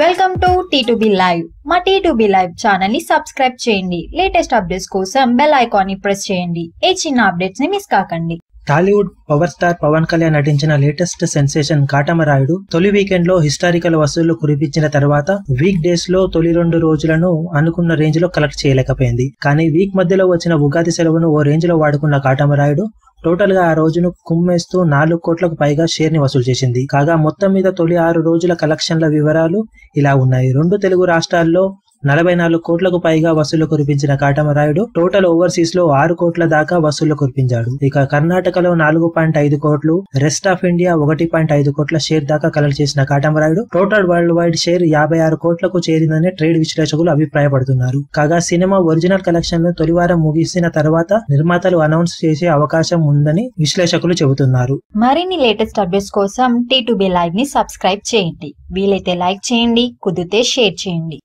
Welcome to T2B live. మా T2B live channel ని subscribe చేయండి. లేటెస్ట్ అప్డేట్స్ కోసం బెల్ ఐకాన్ ని ప్రెస్ చేయండి. ఏ చిన్న అప్డేట్స్ ని మిస్ కాకండి. టాలీవుడ్ పవర్ స్టార్ పవన్ కళ్యాణ్ నటించిన లేటెస్ట్ సెన్సేషన్ కాటమరాయుడు తొలి వీకెండ్ లో హిస్టారికల్ వసూళ్లు కురిపించిన తర్వాత వీక్ డేస్ లో తొలి 2 రోజులను అనుకున్న రేంజ్ లో కలెక్ట్ చేయలేకపోయింది. కానీ వీక్ మధ్యలో వచ్చిన ఉగాది సెలవును ఓ రేంజ్ లో వాడుకున్న కాటమరాయుడు టోటల్ గా ఆ రోజును కుమ్మేస్తూ 4 కోట్లకు పైగా షేర్ ని వసూలు చేసింది. కాగా మొత్తం మీద తొలి 6 రోజుల కలెక్షన్ల వివరాలు ఇలా ఉన్నాయి. 2 తెలుగు రాష్ట్రాల్లో 44 కోట్లకు పైగా వసూలు కురిపించిన కాటమరాయుడు టోటల్ ఓవర్సీస్ లో 6 కోట్ల దాకా వసూలు కురిపించాడు. ఇక కర్ణాటకలో 4.5 కోట్లు, రెస్ట్ ఆఫ్ ఇండియా 1.5 కోట్ల షేర్ దాకా కలెక్ట్ చేసిన Katamarayudu total world wide share 56 కోట్లకు చేరిందని ట్రేడ్ విశ్లేషకులు అభిప్రాయపడుతున్నారు. కాగా సినిమా ఒరిజినల్ కలెక్షన్ ను తొలివారం ముగిసిన తర్వాత నిర్మాతలు అనౌన్స్ చేసే అవకాశం ఉందని విశ్లేషకులు చెబుతున్నారు. మరిన్ని లేటెస్ట్ అప్డేట్స్ కోసం T2B లైవ్ ని సబ్స్క్రైబ్ చేయండి. వీలైతే లైక్ చేయండి, కుదిరితే షేర్ చేయండి.